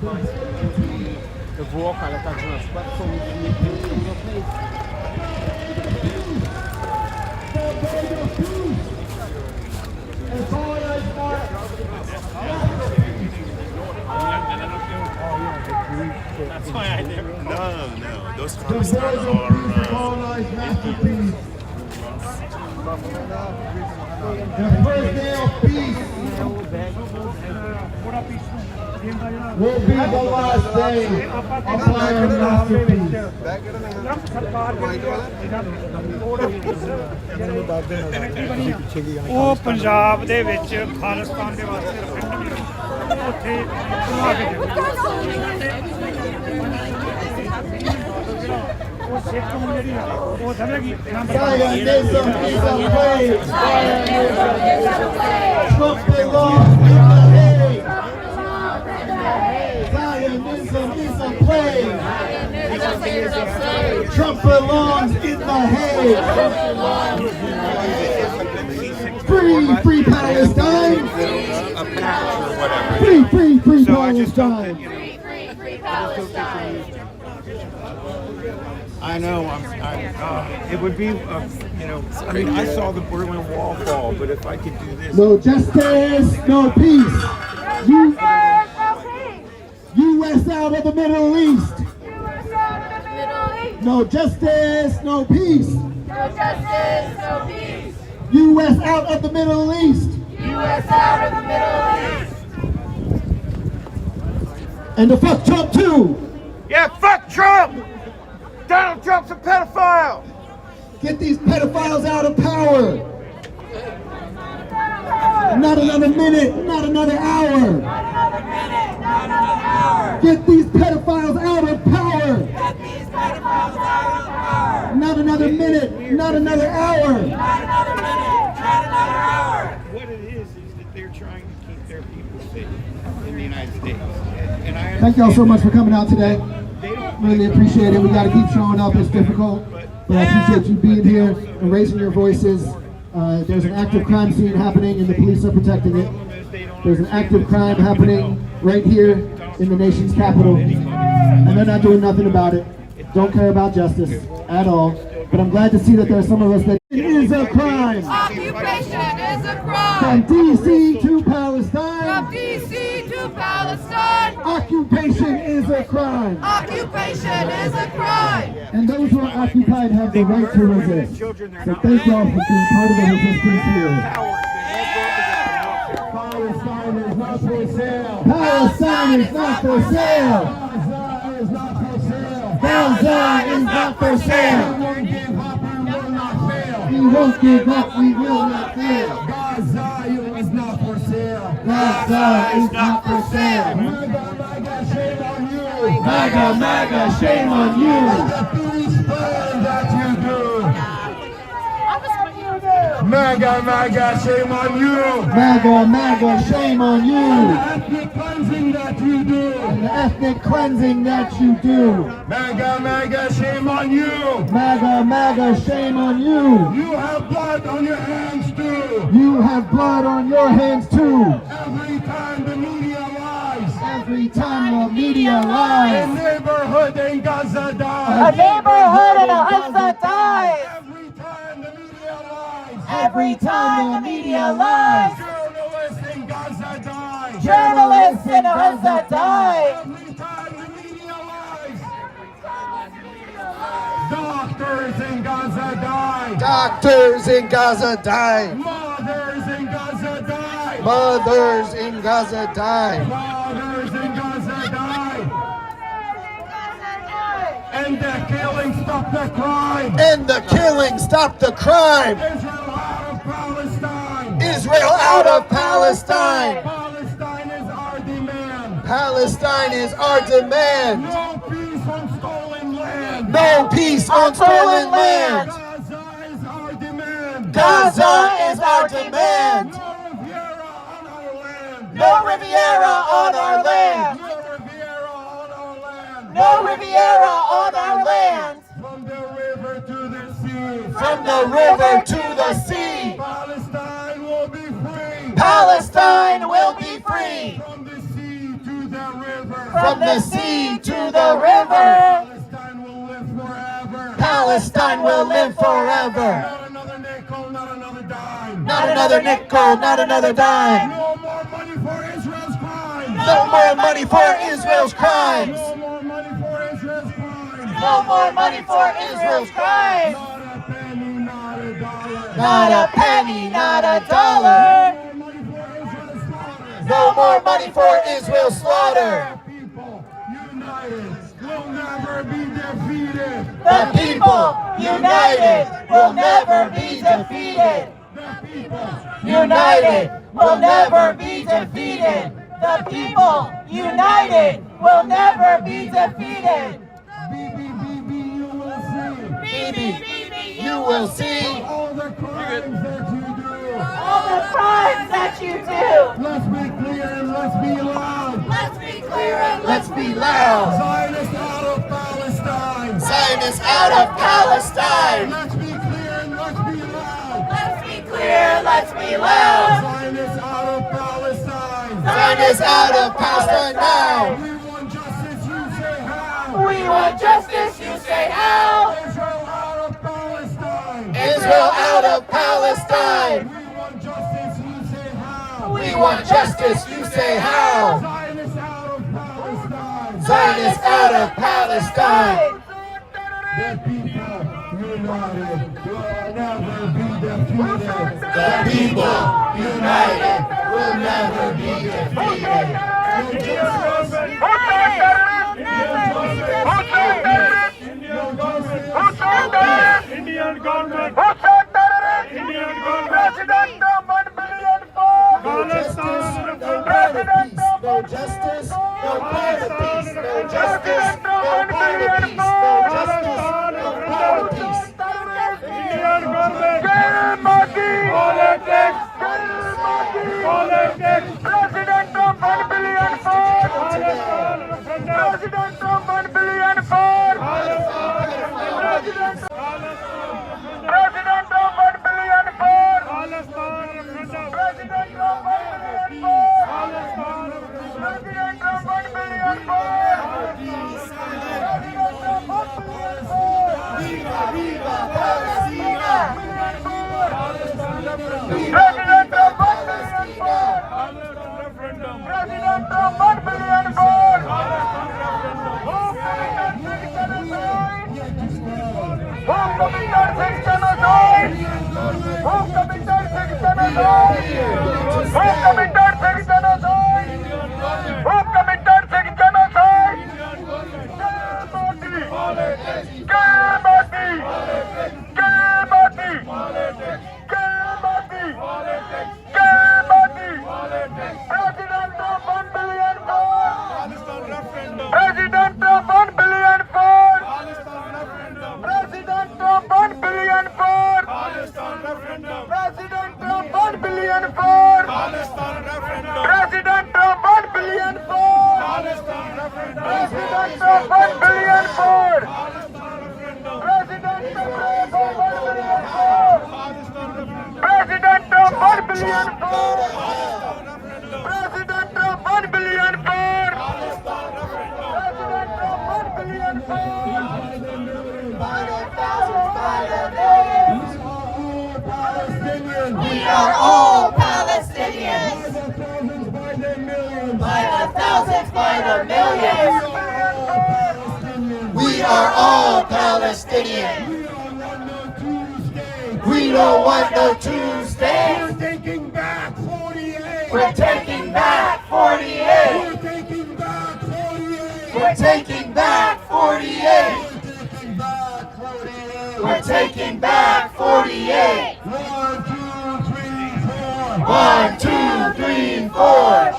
Eu vou ao cara, tá dizendo as quatro são That's why I never. No. Those comments are the first day of peace will be the last day of our masterpiece. ਉਹ ਪੰਜਾਬ ਦੇ ਵਿੱਚ ਖਾਲਿਸਤਾਨ ਦੇ ਵਾਸਤੇ referendum ਉੱਥੇ ਕਰਵਾ ਕੇ ਉਹ ਸਿੱਖ ਜਿਹੜੀ ਆ ਉਹ ਸਮਝੇਗੀ Zionism is a plague. Trump belongs in the Hague. Zionism is a plague. Trump belongs in the Hague. Free Palestine. Free Palestine. I know. It would be, I mean, I saw the Berlin Wall fall, but if I could do this. No justice, no peace. U.S. out of the Middle East. No justice, no peace. No justice, no peace. U.S. out of the Middle East. U.S. out of the Middle East. And to fuck Trump too. Yeah, fuck Trump! Donald Trump's a pedophile! Get these pedophiles out of power. Not another minute, not another hour. Get these pedophiles out of power. Not another minute, not another hour. What it is that they're trying to keep their people safe in the United States. And I Thank y'all so much for coming out today. Really appreciate it. We got to keep showing up. It's difficult, but I appreciate you being here and raising your voices. There's an active crime scene happening, and the police are protecting it. There's an active crime happening right here in the nation's capital, and they're not doing nothing about it. Don't care about justice at all. But I'm glad to see that there are some of us that it is a crime. Occupation is a crime. From D.C. to Palestine. From D.C. to Palestine. Occupation is a crime. Occupation is a crime. And those who are occupied have the right to resist. So thank y'all for being part of the resistance here. Palestine is not for sale. Palestine is not for sale. Gaza is not for sale. Gaza is not for sale. We won't give up, we will not fail. Gaza is not for sale. Gaza is not for sale. MAGA, MAGA, shame on you. The peace plan that you do. MAGA, MAGA, shame on you. MAGA, MAGA, shame on you. The ethnic cleansing that you do. And the ethnic cleansing that you do. MAGA, MAGA, shame on you. MAGA, MAGA, shame on you. You have blood on your hands too. You have blood on your hands too. Every time the media lies. Every time the media lies. A neighborhood in Gaza dies. A neighborhood in Gaza dies. Every time the media lies. Journalists in Gaza die. Journalists in Gaza die. Every time the media lies. Doctors in Gaza die. Doctors in Gaza die. Mothers in Gaza die. Mothers in Gaza die. Mothers in Gaza die. And the killing stop the crime. And the killing stop the crime. Israel out of Palestine. Israel out of Palestine. Palestine is our demand. Palestine is our demand. No peace on stolen land. No peace on stolen land. Gaza is our demand. Gaza is our demand. No Riviera on our land. No Riviera on our land. No Riviera on our land. No Riviera on our land. From the river to the sea. From the river to the sea. Palestine will be free. Palestine will be free. From the sea to the river. From the sea to the river, Palestine will live forever. Palestine will live forever. Not another nickel, not another dime. Not another nickel, not another dime. No more money for Israel's crimes. No more money for Israel's crimes. No more money for Israel's crimes. No more money for Israel's crimes. Not a penny, not a dollar. Not a penny, not a dollar. No more money for Israel's slaughter. No more money for Israel's slaughter. People united will never be defeated. The people united will never be defeated. The people United will never be defeated. The people united will never be defeated. BB, you will see Baby, you will see all the crimes that you do. All the crimes that you do. Let's be clear and let's be loud. Let's be clear and let's be loud. Zionists out of Palestine. Zionists out of Palestine. Let's be clear and let's be loud. let's be clear, let's be loud. Zionists out of Palestine. Zionists out of Palestine now. We want justice, you say how. We want justice, you say how. Israel out of Palestine. Israel out of Palestine. We want justice, you say how. We want justice, you say how. Zionists out of Palestine. Zionists out of Palestine. The people united will never be defeated. The people united will never be defeated. Indian government. Indian government. President of 1 billion for Palestine. No justice, no part of peace. No justice, no part of peace. No justice, no part of peace. Indian government. Politics. Politics. President of 1 billion for Palestine referendum. President of 1 billion for President of 1 billion for Palestine referendum. President of 1 billion for Palestine referendum. President of 1 billion for President of 1 billion for Viva, viva Palestina! President of 1 billion for Palestine referendum. President of 1 billion for Who committed six genocide? Who committed six genocide? Who committed six genocide? Who committed six genocide? President of 1 billion for Palestine referendum. President of 1 billion for Palestine referendum. President of 1 billion for Palestine referendum. President of 1 billion for Palestine referendum. President of 1 billion for Palestine referendum. President of 1 billion for Palestine referendum. President of 1 billion for Palestine referendum. President of 1 billion for Referendum. President of 1 billion for Palestine referendum. President of 1 billion for We are all Palestinians. By the thousands, by the By the thousands, by the millions. We are all Palestinians. We don't want no two states. We're taking back 48. We're taking back 48. We're taking back 48. We're taking back 48. We're taking back 48. We're taking back 48. 1, 2, 3, 4. 1, 2, 3, 4.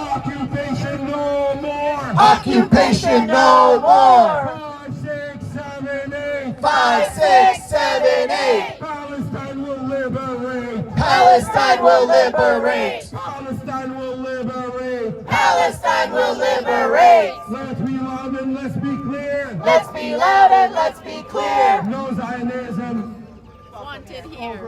Occupation no more. Occupation no more. 5, 6, 7, 8. 5, 6, 7, 8. Palestine will liberate. Palestine will liberate. Palestine will liberate. Palestine will liberate. Let's be loud and let's be clear. Let's be loud and let's be clear. No Zionism Wanted here.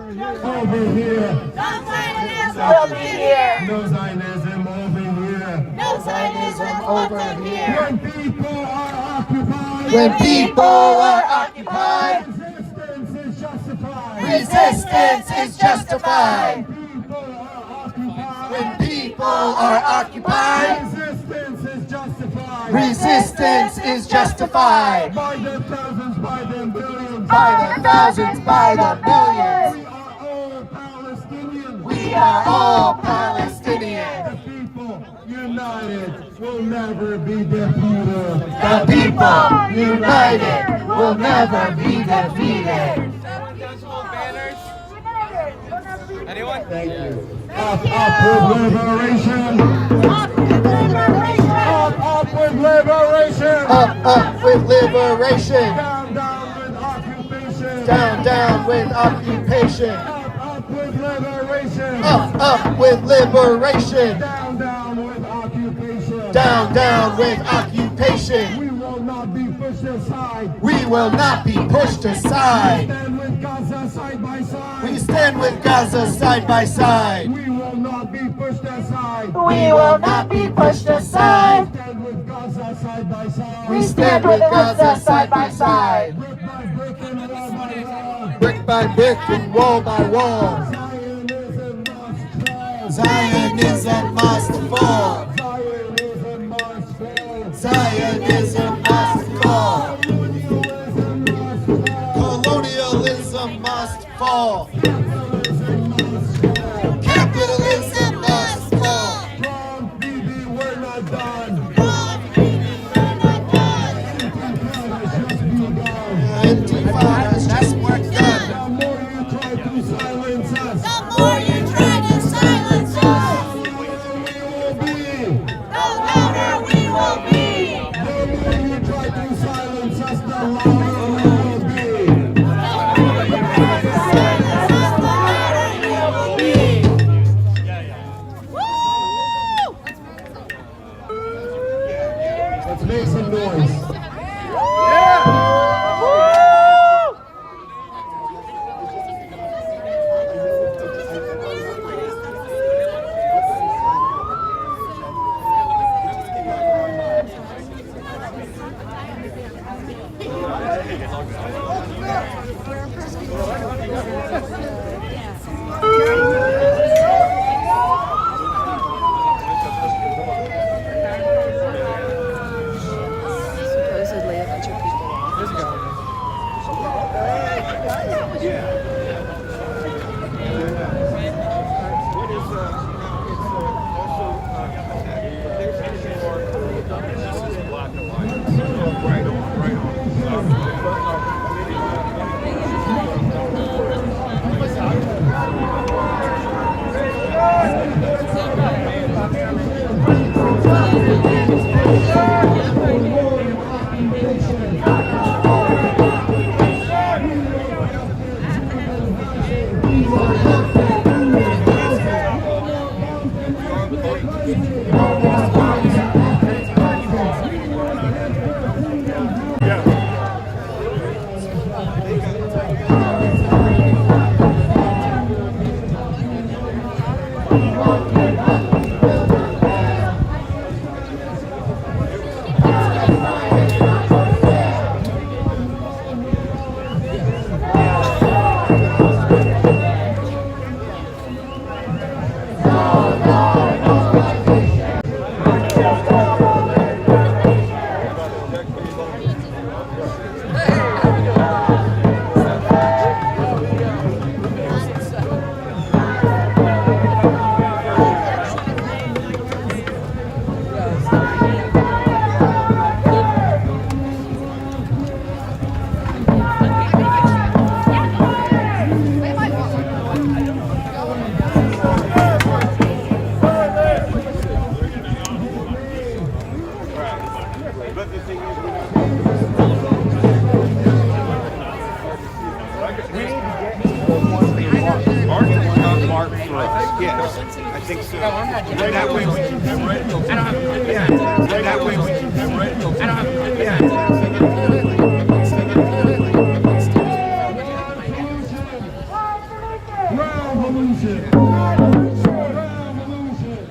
over here. No Zionism will be here. No Zionism over here. No Zionism imperialism over here. When people are occupied. When people are occupied, Resistance is justified. resistance is justified. When people are occupied. When people are occupied, Resistance is justified. resistance is justified. By the thousands, by the millions. By the thousands, by the millions. We are all Palestinians. We are all Palestinians. The people united will never be defeated. The people united will never be defeated. Thank you. Up with liberation. Up with liberation. Up with liberation. Down with occupation. Down with occupation. Up with liberation. Up with liberation. Down with occupation. We will not be pushed aside. We will not be pushed aside. Stand with Gaza side by side. We stand with Gaza side by side. We will not be pushed aside. We will not be pushed aside. Stand with Gaza side by side. We stand with Gaza side by side. Brick by brick and wall by wall. Brick by brick and wall by wall. Zionism must fall. Zionism must fall. Zionism must fall. Colonialism must fall. Colonialism must fall. Capitalism must fall. Wrong, Bibi, we're not done. Intifada's just begun. The more you try to silence us, The more you try to silence us, the louder we will be. the louder we will be. The more you try to silence us, the louder we will be. Let's make some noise. Supposedly a bunch of people. Yes, I think so. And that way we can get rid of it. Yeah, and that way we can get rid of it. Revolution! Revolution! Revolution!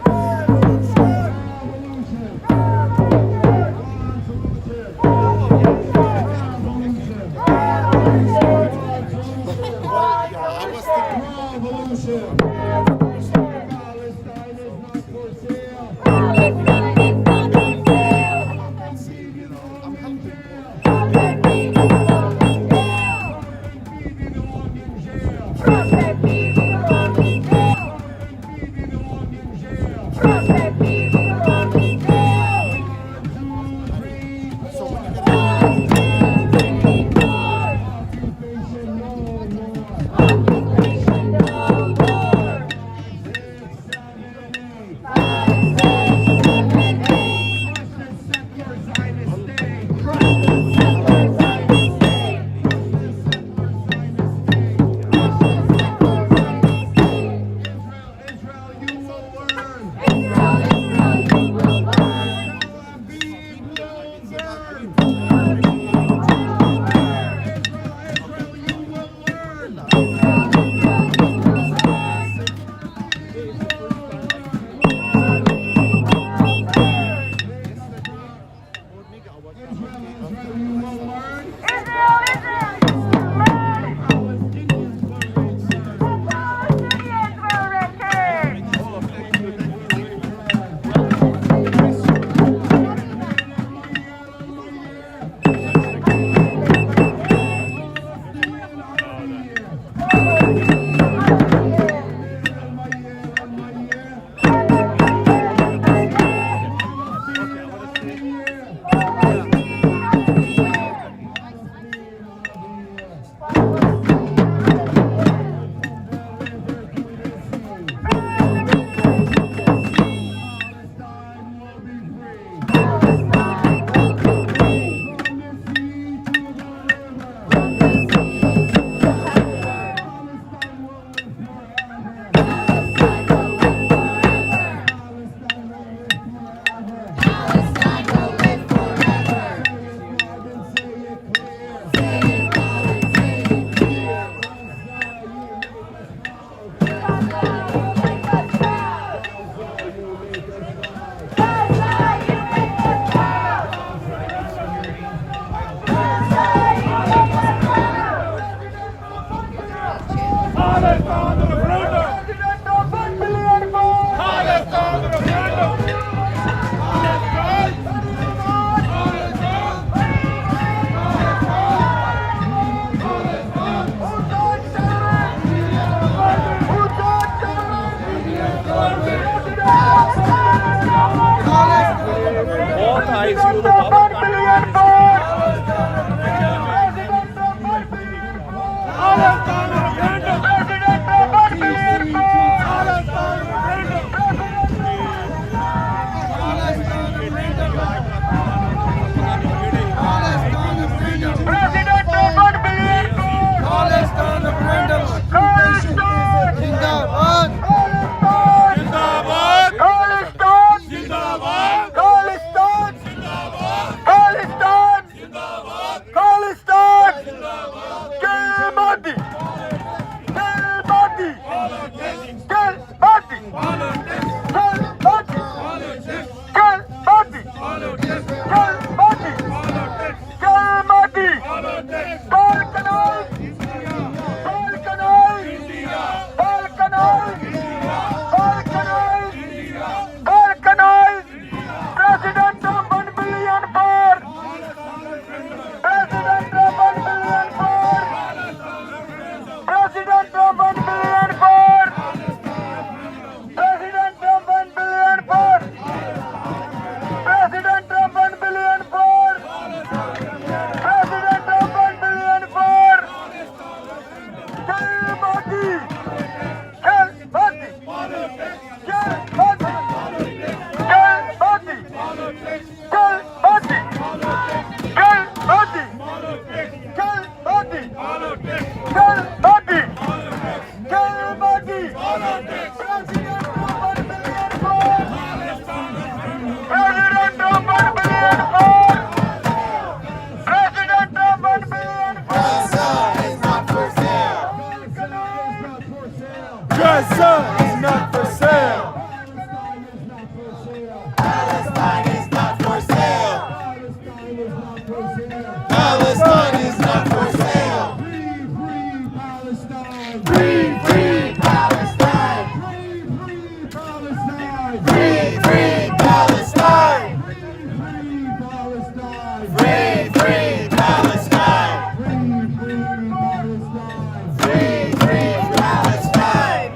President of 1 billion poor! President of 1 billion poor! President of 1 billion Gaza is not for sale. Palestine is not for sale. Palestine is not for sale. Free, free Palestine. Free, free Palestine. Free, free Palestine. Free, free Palestine.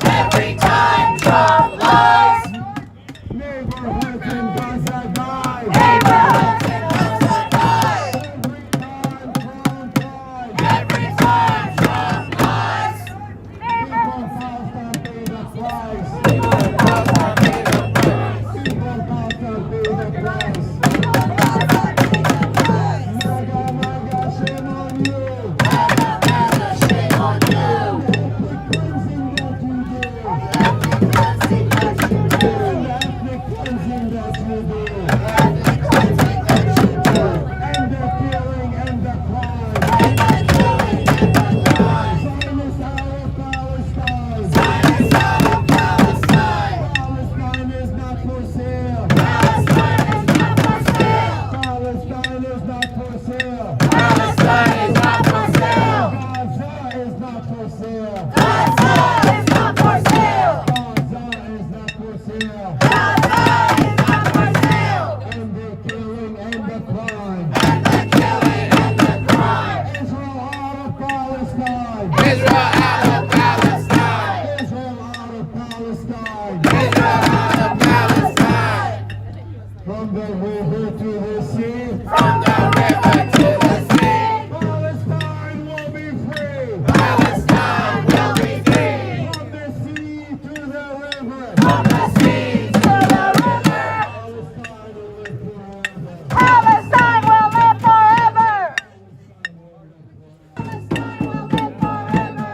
Every time Trump lies, neighborhoods in Gaza die. Neighborhoods in Gaza die. Every time Trump lies, people cost to pay the price. People cost to pay the price. People cost to pay the price. Maga, maga, shame on you. Maga, maga, shame on you. Ethnic cleansing that you do. Ethnic cleansing that you do. And the killing and the crime. Zionist out of Palestine. Zionist out of Palestine. Palestine is not for sale. Palestine is not for sale. Palestine is not for sale. Palestine is not for sale. Gaza is not for sale. Gaza is not for sale. Gaza is not for sale. Gaza is not for sale. And the killing and the crime. And the killing and the crime. Israel out of Palestine. Israel out of Palestine. Israel out of Palestine. Israel out of Palestine. From the river to the sea. From the river to the sea. Palestine will be free. Palestine will be free. From the sea to the river. From the sea to the river. Palestine will live forever. Palestine will live forever.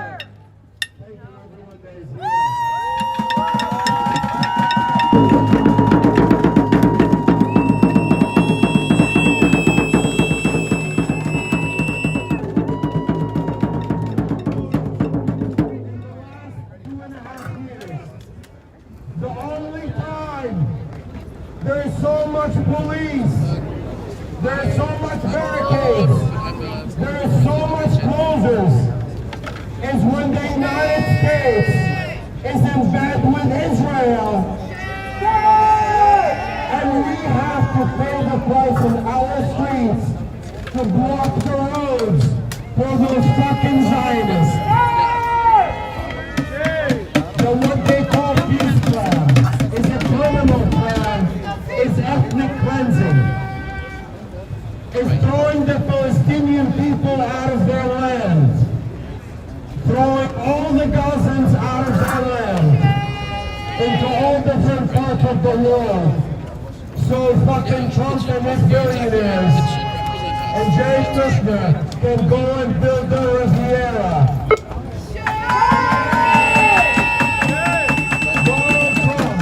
Thank you, everyone that is here. The only time there is so much police, there is so much barricades, there is so much closures, is when the United States is in bed with Israel. And we have to pay the price in our streets to block the roads for those fucking Zionists. The what they call peace plan is a criminal plan is throwing the Palestinian people out of their land. Throwing all the Gazans out of their land into all different parts of the world. So fucking Trump and his billionaires and Jay Kushner can go and build the Riviera. Donald Trump,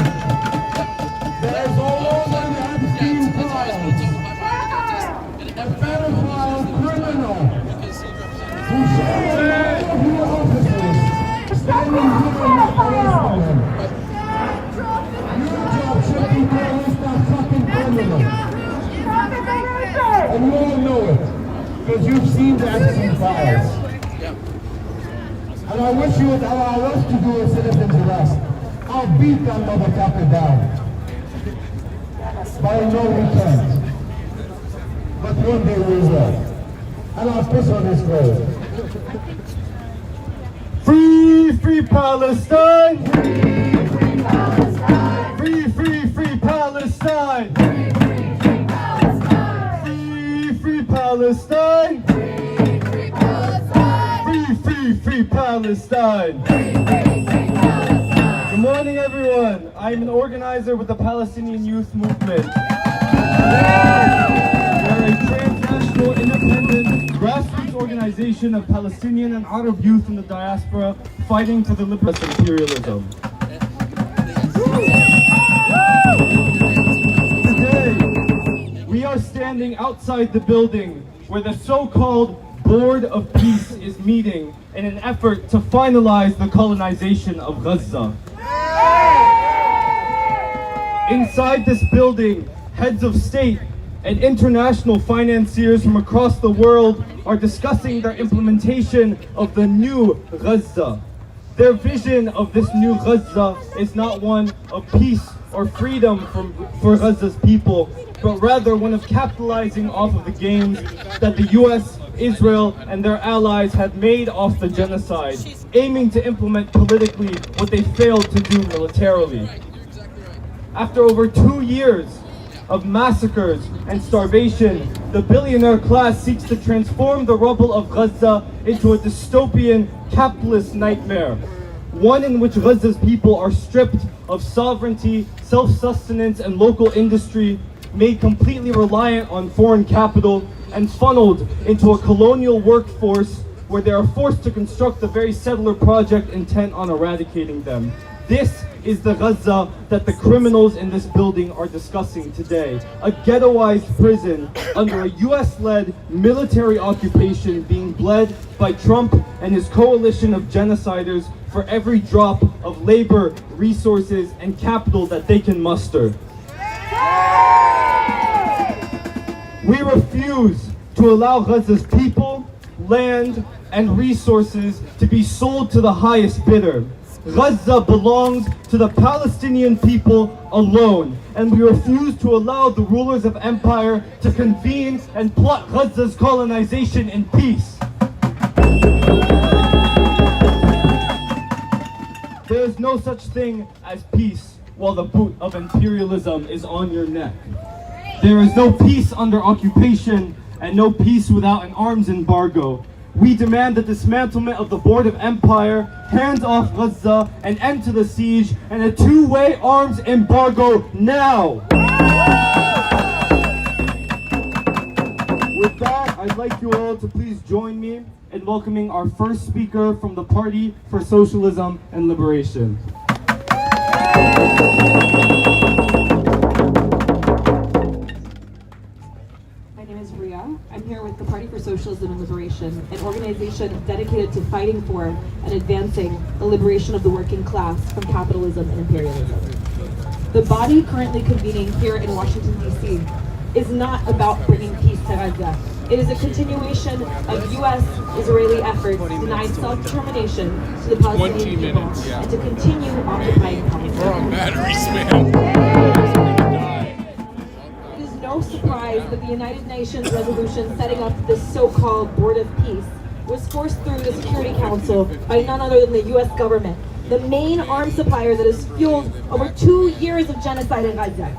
that is all over the Epstein files, a pedophile criminal who showed all of your offices standing here in this Palestine. Your job should be to release that fucking criminal. And you all know it, because you've seen the Epstein files. And I wish you would allow us to do a citizen's arrest. I'll beat that motherfucker down. But I know we can't. But one day we will. And I'll piss on his grave. Free, free Palestine! Free, free Palestine! Free, free, free Palestine! Free, free, free Palestine! Free, free Palestine! Free, free Palestine! Free, free, free Palestine! Free, free, free Palestine! Good morning, everyone. I'm an organizer with the Palestinian Youth Movement. We're a transnational, independent, grassroots organization of Palestinian and Arab youth in the diaspora fighting for the liberation of imperialism. Today, we are standing outside the building where the so-called Board of Peace is meeting in an effort to finalize the colonization of Gaza. Inside this building, heads of state and international financiers from across the world are discussing their implementation of the new Gaza. Their vision of this new Gaza is not one of peace or freedom for Gaza's people, but rather one of capitalizing off of the gains that the US, Israel, and their allies have made off the genocide, aiming to implement politically what they failed to do militarily. After over 2 years of massacres and starvation, the billionaire class seeks to transform the rubble of Gaza into a dystopian capitalist nightmare. One in which Gaza's people are stripped of sovereignty, self-sustenance, and local industry, made completely reliant on foreign capital, and funneled into a colonial workforce where they are forced to construct the very settler project intent on eradicating them. This is the Gaza that the criminals in this building are discussing today. A ghettoized prison under a US-led military occupation being led by Trump and his coalition of genociders for every drop of labor, resources, and capital that they can muster. We refuse to allow Gaza's people, land, and resources to be sold to the highest bidder. Gaza belongs to the Palestinian people alone, and we refuse to allow the rulers of empire to convene and plot Gaza's colonization in peace. There is no such thing as peace while the boot of imperialism is on your neck. There is no peace under occupation and no peace without an arms embargo. We demand the dismantlement of the Board of Empire, hands off Gaza, an end to the siege, and a two-way arms embargo now! With that, I'd like you all to please join me in welcoming our first speaker from the Party for Socialism and Liberation. I'm here with the Party for Socialism and Liberation, an organization dedicated to fighting for and advancing the liberation of the working class from capitalism and imperialism. The body currently convening here in Washington, D.C. is not about bringing peace to Gaza. It is a continuation of U.S.-Israeli efforts to deny self-determination to the Palestinian people and to continue occupying Palestine. We're on batteries, man. No surprise that the United Nations resolution setting up this so-called Board of Peace was forced through the Security Council by none other than the U.S. government, the main arms supplier that has fueled over 2 years of genocide in Gaza.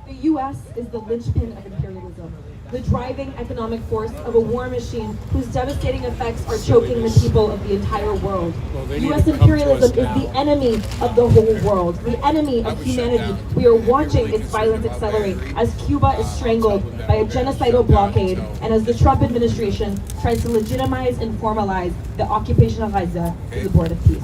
The U.S. is the linchpin of imperialism, the driving economic force of a war machine whose devastating effects are choking the people of the entire world. U.S. imperialism is the enemy of the whole world, the enemy of humanity. We are watching its violence accelerate as Cuba is strangled by a genocidal blockade and as the Trump administration tries to legitimize and formalize the occupation of Gaza through the Board of Peace.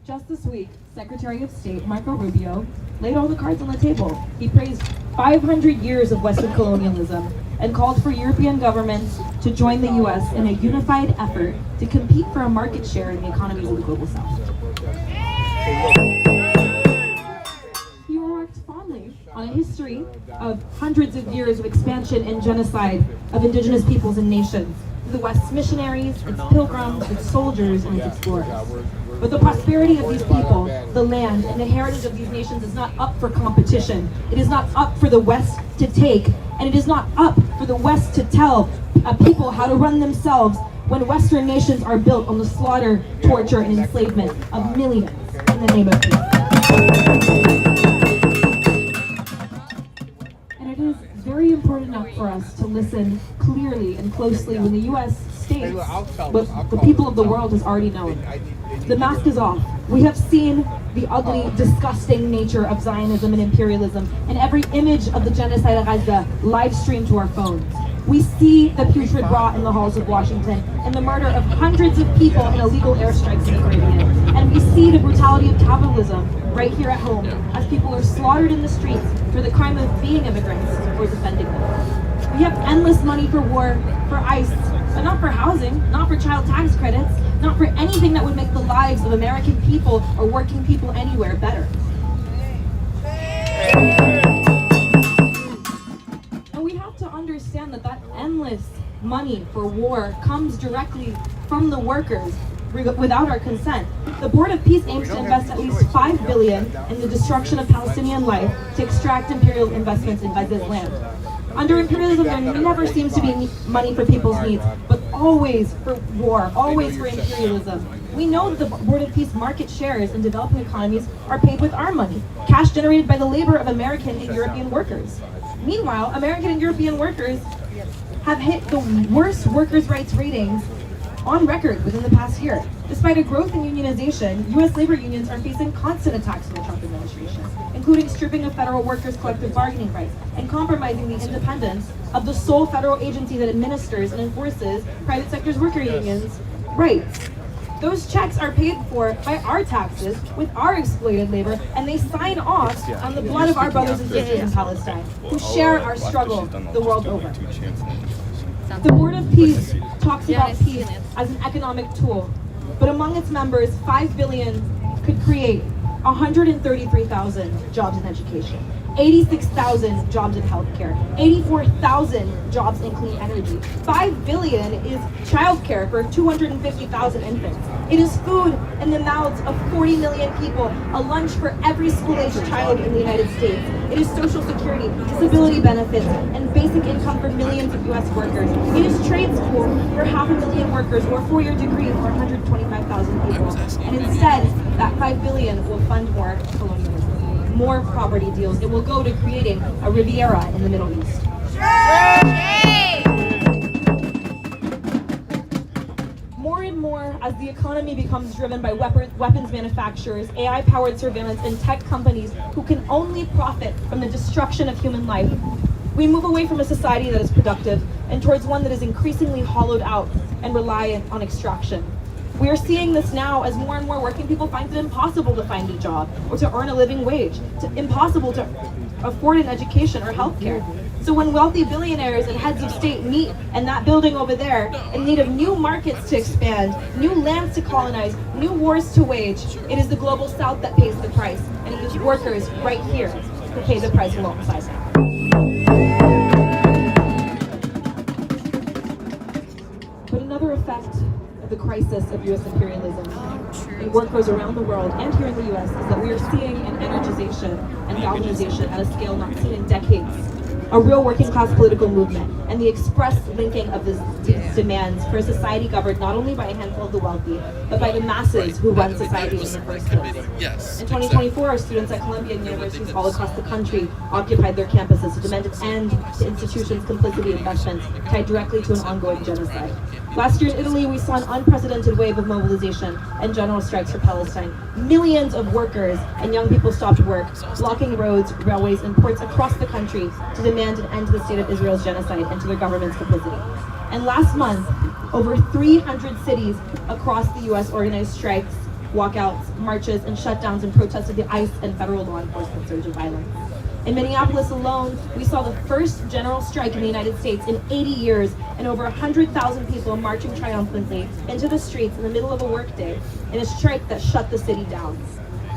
Just this week, Secretary of State Marco Rubio laid all the cards on the table. He praised 500 years of Western colonialism and called for European governments to join the U.S. in a unified effort to compete for a market share in the economies of the global South. He remarked fondly on a history of hundreds of years of expansion and genocide of indigenous peoples and nations, the West's missionaries, its pilgrims, its soldiers, and its explorers. But the prosperity of these people, the land, and the heritage of these nations is not up for competition. It is not up for the West to take, and it is not up for the West to tell people how to run themselves when Western nations are built on the slaughter, torture, and enslavement of millions in the name of peace. And it is very important enough for us to listen clearly and closely when the U.S. states what the people of the world has already known. The mask is off. We have seen the ugly, disgusting nature of Zionism and imperialism, and every image of the genocide of Gaza live streamed to our phones. We see the putrid rot in the halls of Washington and the murder of hundreds of people in illegal airstrikes in the Caribbean. And we see the brutality of capitalism right here at home as people are slaughtered in the streets for the crime of being immigrants or defending them. We have endless money for war, for ICE, but not for housing, not for child tax credits, not for anything that would make the lives of American people or working people anywhere better. And we have to understand that that endless money for war comes directly from the workers without our consent. The Board of Peace aims to invest at least $5 billion in the destruction of Palestinian life to extract imperial investments in Gaza's land. Under imperialism, there never seems to be money for people's needs, but always for war, always for imperialism. We know that the Board of Peace market shares in developing economies are paid with our money, cash generated by the labor of American and European workers. Meanwhile, American and European workers have hit the worst workers' rights ratings on record within the past year. Despite a growth in unionization, U.S. labor unions are facing constant attacks from the Trump administration, including stripping of federal workers' collective bargaining rights and compromising the independence of the sole federal agency that administers and enforces private sector's worker unions' rights. Those checks are paid for by our taxes with our exploited labor, and they sign off on the blood of our brothers and sisters in Palestine, who share our struggle the world over. The Board of Peace talks about peace as an economic tool, but among its members, $5 billion could create 133,000 jobs in education, 86,000 jobs in healthcare, 84,000 jobs in clean energy. $5 billion is childcare for 250,000 infants. It is food in the mouths of 40 million people, a lunch for every school-aged child in the United States. It is social security, disability benefits, and basic income for millions of U.S. workers. It is trade school for 500,000 workers, or a four-year degree for 125,000 people. And instead, that $5 billion will fund more colonialism, more poverty deals. It will go to creating a Riviera in the Middle East. More and more, as the economy becomes driven by weapons manufacturers, AI-powered surveillance, and tech companies who can only profit from the destruction of human life, we move away from a society that is productive and towards one that is increasingly hollowed out and reliant on extraction. We are seeing this now as more and more working people find it impossible to find a job or to earn a living wage, impossible to afford an education or healthcare. So when wealthy billionaires and heads of state meet in that building over there in need of new markets to expand, new lands to colonize, new wars to wage, it is the global South that pays the price, and it is workers right here who pay the price alongside them. But another effect of the crisis of U.S. imperialism in workers around the world and here in the U.S. is that we are seeing an energization and galvanization at a scale not seen in decades. a real working class political movement, and the express linking of these demands for a society governed not only by a handful of the wealthy, but by the masses who run society in the first place. Yes. In 2024, students at Columbia and universities all across the country occupied their campuses to demand an end to institutions' complicity investments tied directly to an ongoing genocide. Last year in Italy, we saw an unprecedented wave of mobilization and general strikes for Palestine. Millions of workers and young people stopped work, blocking roads, railways, and ports across the country to demand an end to the state of Israel's genocide and to their government's complicity. And last month, over 300 cities across the U.S. organized strikes, walkouts, marches, and shutdowns in protest of the ICE and federal law enforcement surge of violence. In Minneapolis alone, we saw the first general strike in the United States in 80 years, and over 100,000 people marching triumphantly into the streets in the middle of a workday in a strike that shut the city down.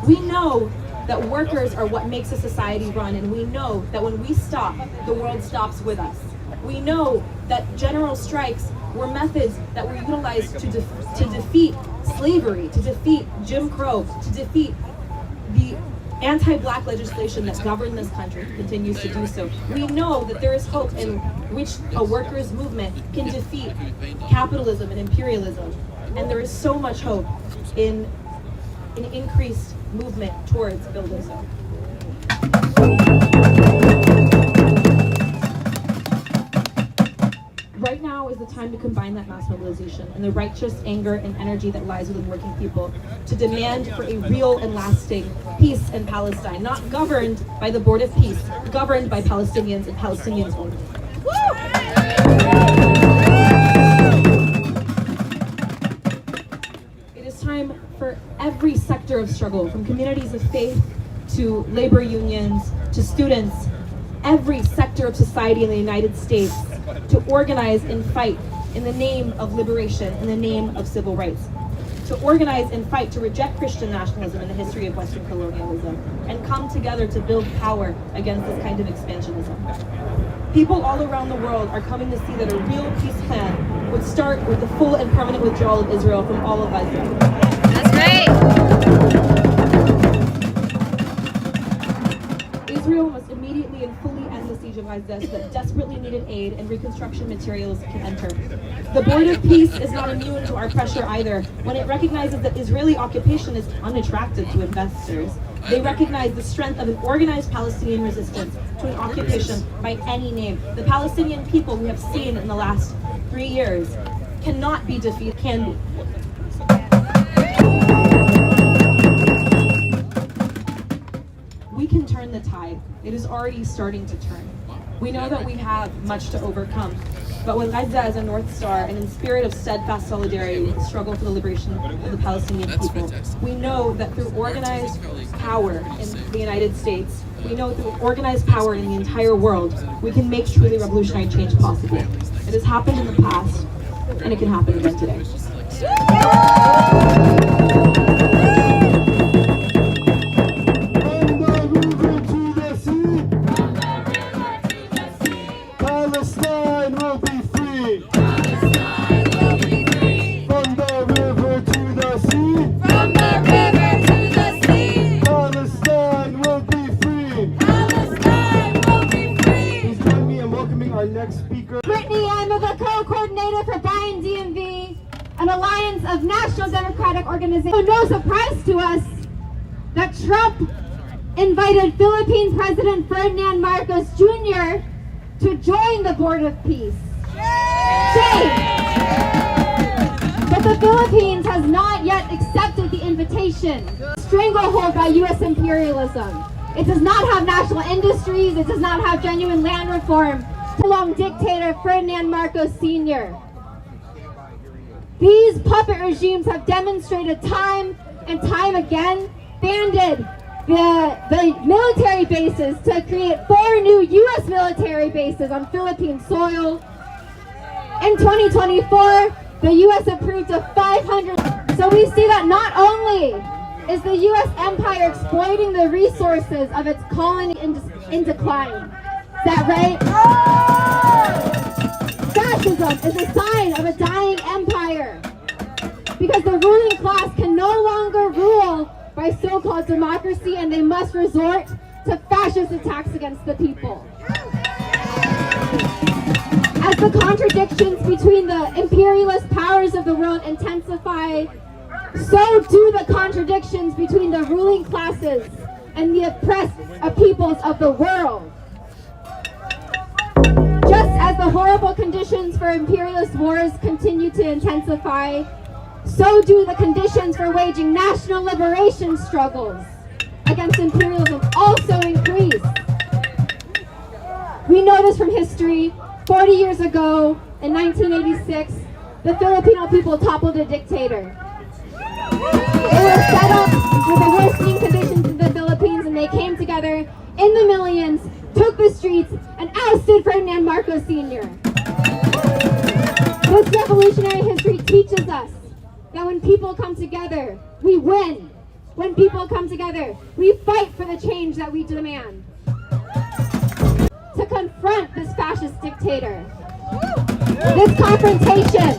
We know that workers are what makes a society run, and we know that when we stop, the world stops with us. We know that general strikes were methods that were utilized to defeat slavery, to defeat Jim Crow, to defeat the anti-black legislation that governed this country, continues to do so. We know that there is hope in which a workers' movement can defeat capitalism and imperialism. And there is so much hope in an increased movement towards building so. Right now is the time to combine that mass mobilization and the righteous anger and energy that lies within working people to demand for a real and lasting peace in Palestine, not governed by the Board of Peace, governed by Palestinians and Palestinians only. It is time for every sector of struggle, from communities of faith to labor unions to students, every sector of society in the United States, to organize and fight in the name of liberation, in the name of civil rights. To organize and fight to reject Christian nationalism and the history of Western colonialism, and come together to build power against this kind of expansionism. People all around the world are coming to see that a real peace plan would start with the full and permanent withdrawal of Israel from all of Gaza. That's great! Israel must immediately and fully end the siege of Gaza so that desperately needed aid and reconstruction materials can enter. The Board of Peace is not immune to our pressure either. When it recognizes that Israeli occupation is unattractive to investors, they recognize the strength of an organized Palestinian resistance to an occupation by any name. The Palestinian people we have seen in the last 3 years cannot be defeated, can be. We can turn the tide. It is already starting to turn. We know that we have much to overcome, but with Gaza as a North Star and in spirit of steadfast solidarity with the struggle for the liberation of the Palestinian people, we know that through organized power in the United States, we know through organized power in the entire world, we can make truly revolutionary change possible. It has happened in the past, and it can happen again today. Palestine will be free. Palestine will be free. From the river to the sea. From the river to the sea. Palestine will be free. Palestine will be free. Please join me in welcoming our next speaker. Brittany, I'm the co-coordinator for Bayern DMV, an alliance of national democratic organizations. So no surprise to us that Trump invited Philippine President Ferdinand Marcos Jr. to join the Board of Peace. Shame! But the Philippines has not yet accepted the invitation. Stranglehold by U.S. imperialism. It does not have national industries. It does not have genuine land reform. Long dictator Ferdinand Marcos Sr. These puppet regimes have demonstrated time and time again, banded the military bases to create 4 new U.S. military bases on Philippine soil. In 2024, the U.S. approved a 500. So we see that not only is the U.S. empire exploiting the resources of its colony in decline. Is that right? Fascism is a sign of a dying empire because the ruling class can no longer rule by so-called democracy, and they must resort to fascist attacks against the people. As the contradictions between the imperialist powers of the world intensify, so do the contradictions between the ruling classes and the oppressed peoples of the world. Just as the horrible conditions for imperialist wars continue to intensify, so do the conditions for waging national liberation struggles against imperialism also increase. We know this from history. 40 years ago, in 1986, the Filipino people toppled a dictator. They were fed up with the worsening conditions in the Philippines, and they came together in the millions, took the streets, and ousted Ferdinand Marcos Sr. This revolutionary history teaches us that when people come together, we win. When people come together, we fight for the change that we demand. To confront this fascist dictator. This confrontation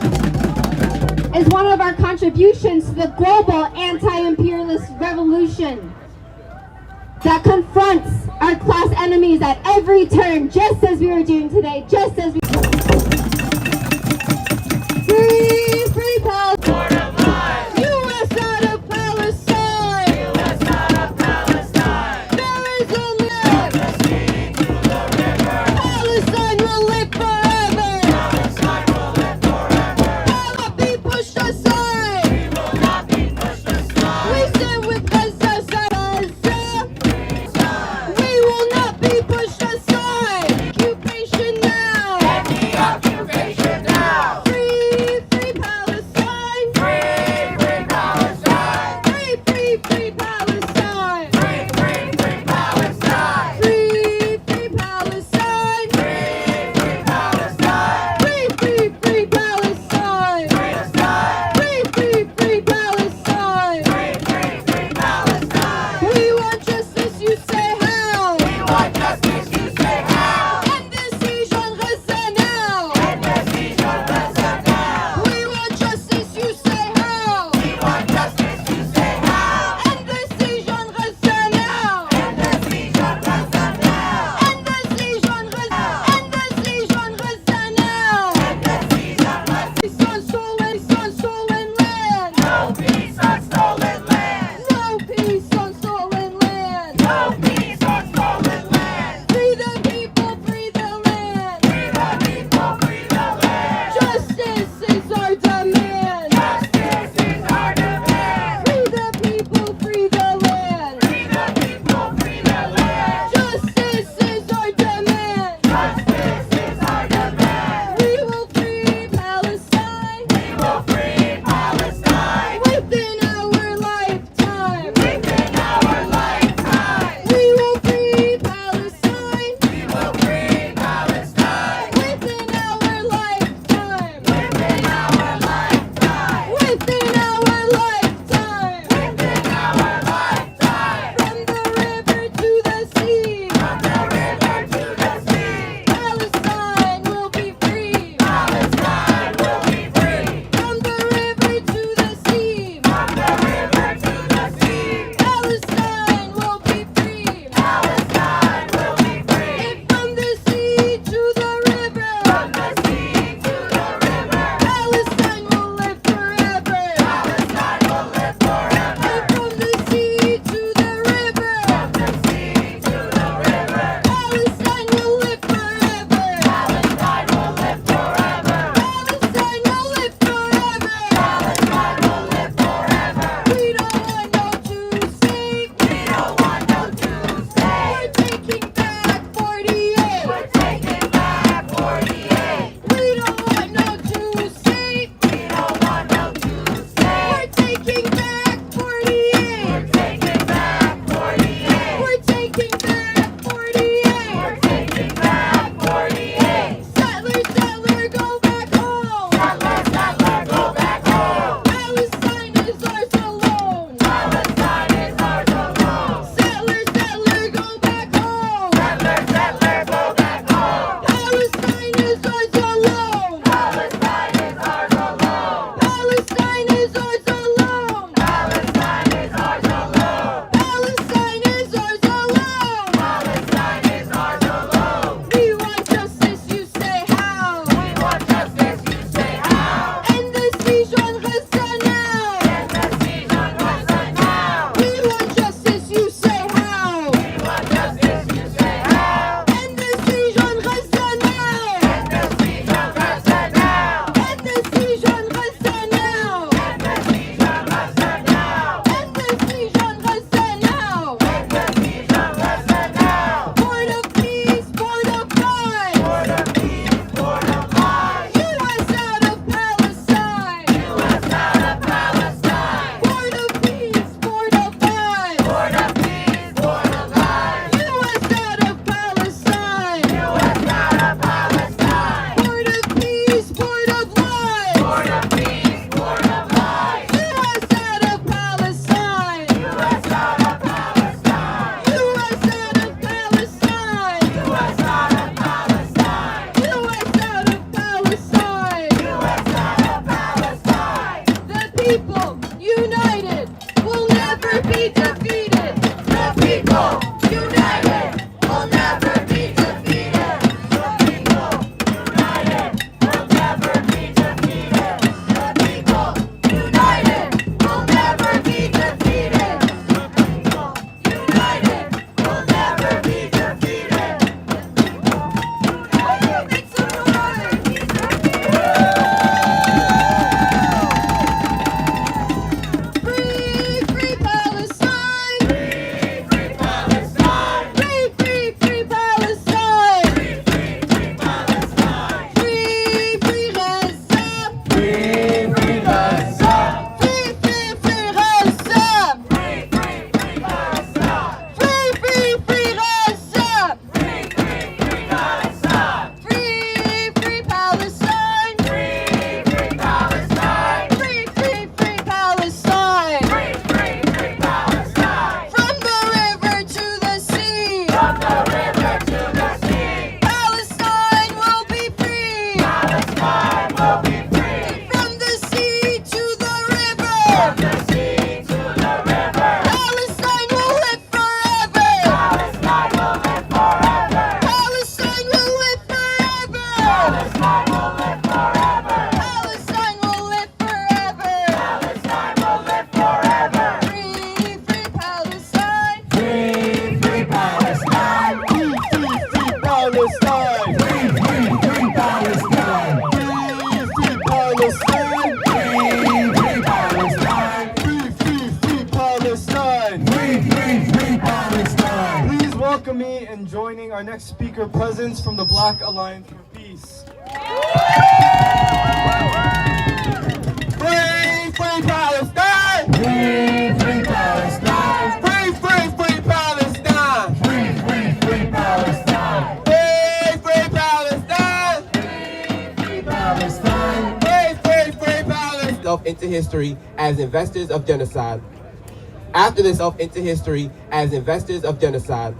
is one of our contributions to the global anti-imperialist revolution that confronts our class enemies at every turn, just as we were doing today, just as we... Free, free Palestine! U.S. out of Palestine! U.S. out of Palestine! There is only Palestine will live forever! Palestine will live forever! Will not be pushed aside! We will not be pushed aside! We stand with Gaza! We will not be pushed aside! Occupation now! End the occupation now! Free, free Palestine! Free, free Palestine! Free, free, free Palestine! Free, free, free Palestine! Free, free Palestine! Free, free Palestine! Free, free, free Palestine! Free, free, free Palestine! Free, free, free Palestine! We want justice, you say how? We want justice, you say how? End the siege on Gaza now! End the siege on Gaza now! We want justice, you say how? We want justice, you say how? End the siege on Gaza now! End the siege on Gaza now! End the siege on Gaza! End the siege on Gaza now! End the siege on Gaza! Peace on stolen land! No peace on stolen land! No peace on stolen land! No peace on stolen land! Free the people, free the land! Free the people, free the land! Justice is our demand! Justice is our demand! Free the people, free the land! Free the people, free the land! Justice is our demand! Justice is our demand! We will free Palestine! We will free Palestine! With and joining our next speaker presence from the Black Alliance for Peace. Free, free Palestine! Free, free Palestine! Free, free, free Palestine! Free, free, free Palestine! Free, free Palestine! Free Palestine! Free, free, free Palestine! Into history as investors of genocide. After this into history as investors of genocide.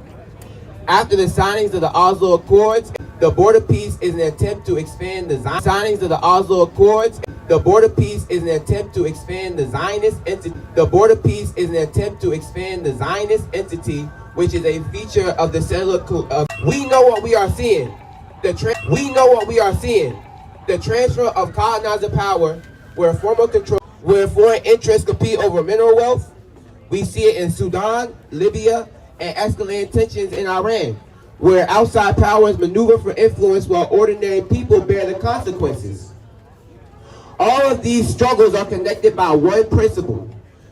After the signings of the Oslo Accords, the border peace is an attempt to expand the signings of the Oslo Accords. The border peace is an attempt to expand the Zionist entity. The border peace is an attempt to expand the Zionist entity, which is a feature of the settler. We know what we are seeing. We know what we are seeing. The transfer of colonizer power, where foreign interests compete over mineral wealth. We see it in Sudan, Libya, and escalating tensions in Iran, where outside powers maneuver for influence while ordinary people bear the consequences. All of these struggles are connected by one principle: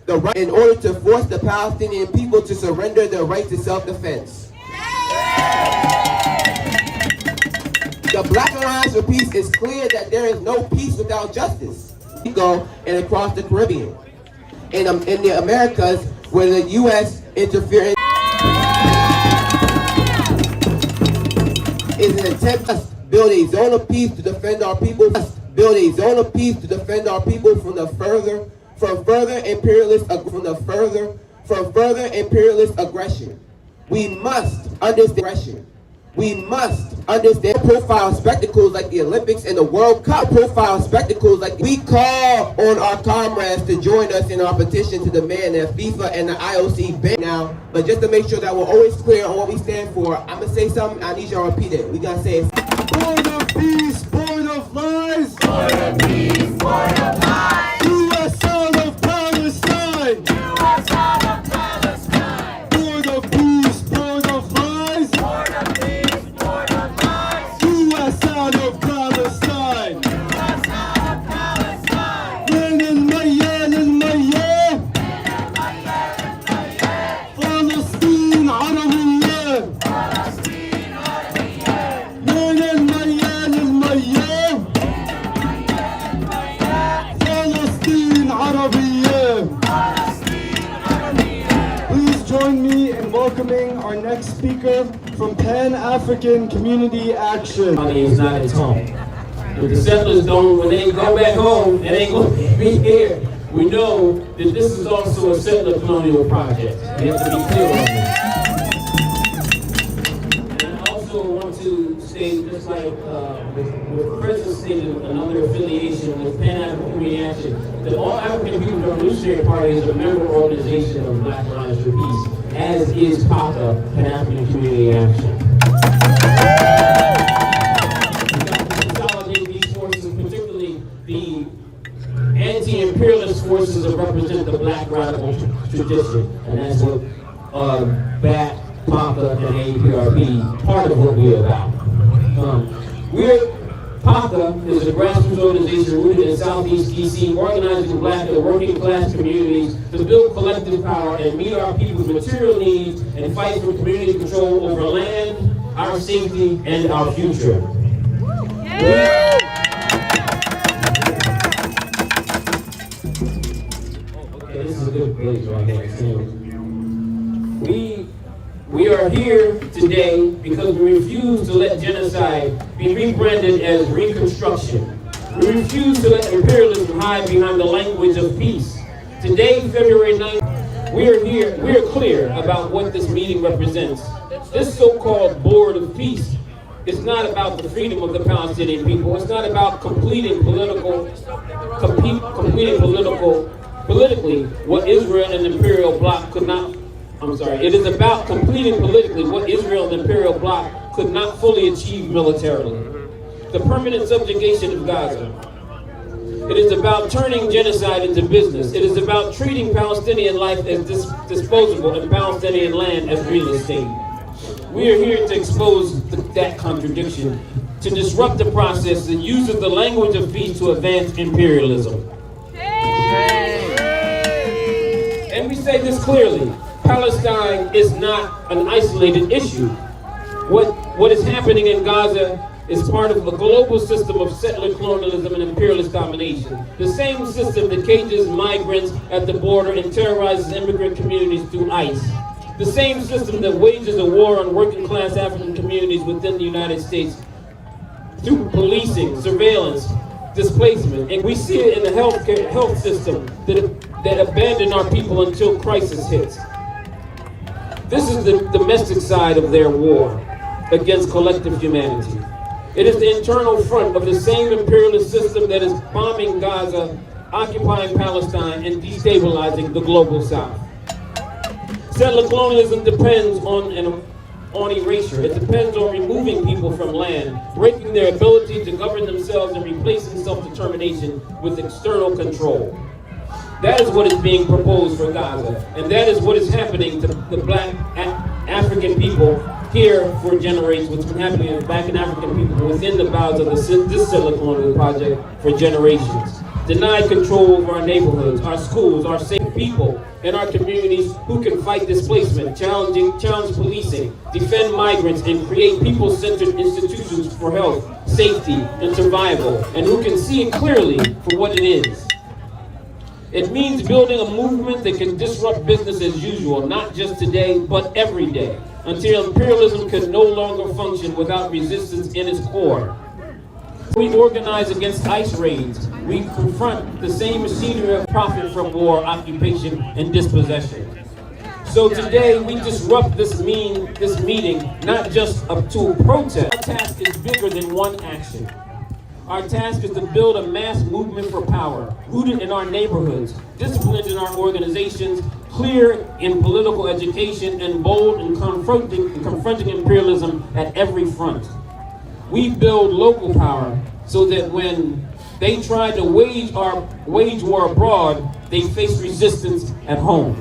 the right, in order to force the Palestinian people to surrender their right to self-defense. The Black Alliance for Peace is clear that there is no peace without justice. Go and across the Caribbean, in the Americas, where the U.S. interference is an attempt to build a zone of peace to defend our people. Build a zone of peace to defend our people from further imperialist aggression. We must understand. We must understand profile spectacles like the Olympics and the World Cup. Profile spectacles like we call on our comrades to join us in our petition to demand that FIFA and the IOC ban now. But just to make sure that we're always clear on what we stand for, I'm gonna say something. I need y'all to repeat it. We gotta say it. Born of peace, born of lies. Born of peace, born of lies. U.S. son of Palestine. U.S. son of Palestine. Born of peace, born of lies. Born of peace, born of lies. U.S. son of Palestine. U.S. son of Palestine. من الميال الميال. فلسطين عربية. فلسطين عربية. من الميال الميال. فلسطين عربية. فلسطين عربية. Please join me in welcoming our next speaker from Pan-African Community Action. Money is not its home. If the settlers don't, when they go back home, it ain't going to be here. We know that this is also a settler colonial project. We have to be clear on that. And I also want to state, just like the President stated, another affiliation with Pan-African Community Action, that all African People's Revolutionary Party is a member organization of Black Alliance for Peace, as is PACA, Pan-African Community Action. The anti-imperialist forces that represent the Black radical tradition, and that's what BAT, PACA, and APRP, part of what we're about. PACA is a grassroots organization rooted in Southeast DC, organizing Black and working class communities to build collective power and meet our people's material needs and fight for community control over land, our safety, and our future. This is a good place right here. We are here today because we refuse to let genocide be rebranded as reconstruction. We refuse to let imperialism hide behind the language of peace. Today, February 9th, we are clear about what this meeting represents. This so-called Board of Peace is not about the freedom of the Palestinian people. It's not about politically what Israel and the imperial bloc could not. It is about completing politically what Israel and the imperial bloc could not fully achieve militarily. The permanent subjugation of Gaza. It is about turning genocide into business. It is about treating Palestinian life as disposable and Palestinian land as real estate. We are here to expose that contradiction, to disrupt the process that uses the language of peace to advance imperialism. And we say this clearly: Palestine is not an isolated issue. What is happening in Gaza is part of a global system of settler colonialism and imperialist domination. The same system that cages migrants at the border and terrorizes immigrant communities through ICE. The same system that wages a war on working class African communities within the United States through policing, surveillance, displacement. And we see it in the health system that abandon our people until crisis hits. This is the domestic side of their war against collective humanity. It is the internal front of the same imperialist system that is bombing Gaza, occupying Palestine, and destabilizing the global South. Settler colonialism depends on erasure. It depends on removing people from land, breaking their ability to govern themselves, and replacing self-determination with external control. That is what is being proposed for Gaza, and that is what is happening to the black African people here for generations, what's been happening to black and African people within the bounds of this settler colonial project for generations. Denied control over our neighborhoods, our schools, our safe people, and our communities who can fight displacement, challenge policing, defend migrants, and create people-centered institutions for health, safety, and survival, and who can see it clearly for what it is. It means building a movement that can disrupt business as usual, not just today, but every day, until imperialism can no longer function without resistance in its core. We organize against ICE raids. We confront the same machinery of profit from war, occupation, and dispossession. So today we disrupt this meeting, not just up to a protest. Our task is bigger than one action. Our task is to build a mass movement for power, rooted in our neighborhoods, disciplined in our organizations, clear in political education, and bold in confronting imperialism at every front. We build local power so that when they try to wage war abroad, they face resistance at home.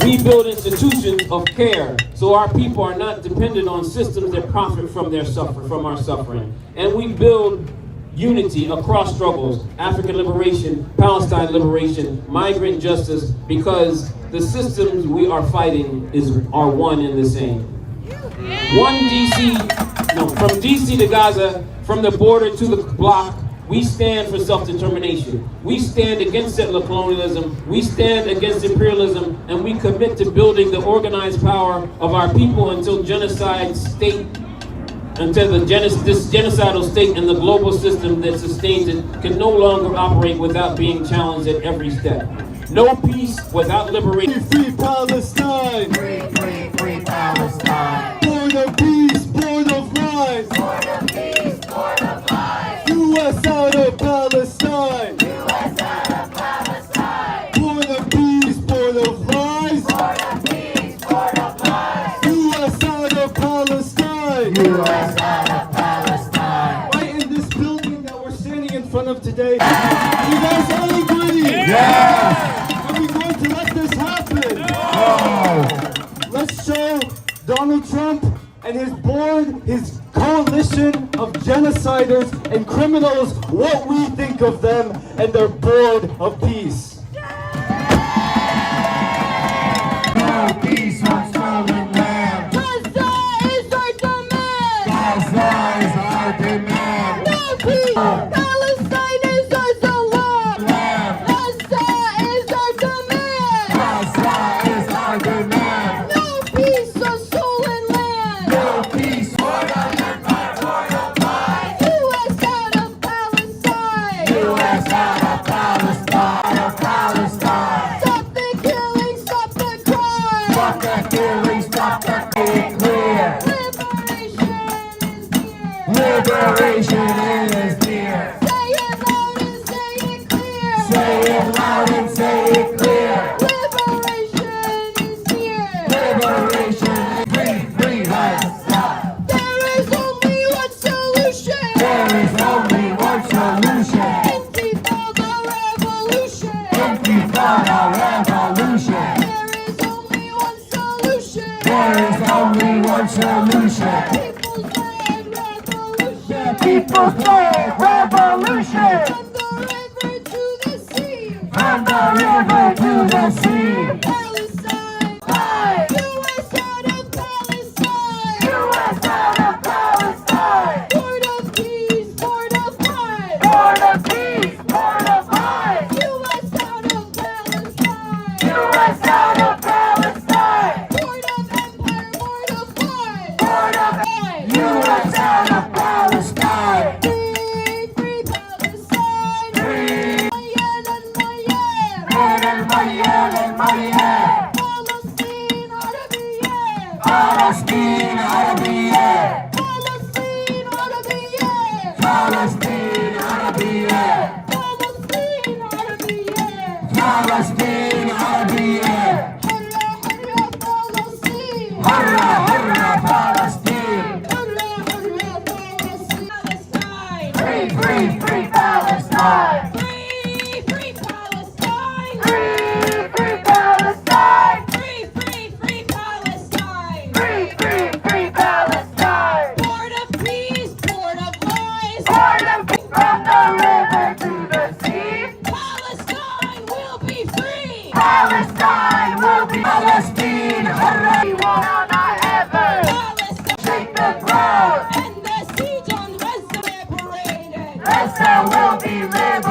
We build institutions of care so our people are not dependent on systems that profit from our suffering. And we build unity across struggles, African liberation, Palestine liberation, migrant justice, because the systems we are fighting are one and the same. From DC to Gaza, from the border to the bloc, we stand for self-determination. We stand against settler colonialism. We stand against imperialism, and we commit to building the organized power of our people until this genocidal state and the global system that sustains it can no longer operate without being challenged at every step. No peace without liberation. Free Palestine! Free, free, free Palestine! Born of peace, born of lies! Born of peace, born of lies! U.S. out of Palestine! U.S. out of Palestine! Born of peace, born of lies! Born of peace, born of lies! U.S. out of Palestine! U.S. out of Palestine! Right in this building that we're standing in front of today, you guys angry? Yeah! Are we going to let this happen? No! Let's show Donald Trump and his coalition of genociders and criminals what we think of them and their board of peace. No peace on stolen land! Gaza is our demand! Gaza is our demand! No peace! Palestine is our salam! Gaza is our demand! Gaza is our demand! No peace on stolen land! No peace for the empire royal pride! U.S. out of Palestine! U.S. out of Palestine! Out of Palestine! Stop the killing, stop the crime! Stop the killing, stop the killing, clear! Liberation is near! Liberation is near! Say it loud and say it clear! Say it loud and say it clear! Liberation is near! Liberation is free, free Palestine! There is only one solution! There is only one solution! Intifada revolution! Intifada revolution! There is only one solution! There is only one solution! People's led revolution! People's led revolution! From the river to the sea! From the river to the sea! Palestine! U.S. out of Palestine! فلسطين عربية. حرة حرة فلسطين. Free, free, free Palestine. Free, free Palestine. Free, free Palestine. Free, free, free Palestine. Free, free, free Palestine. Port of peace, port of lies. Port of peace from the river to the sea. Palestine will be free. Palestine will be Palestine. حرة. We will not ever Palestine shake the ground. and the siege on Gaza liberated. Gaza will be liberated.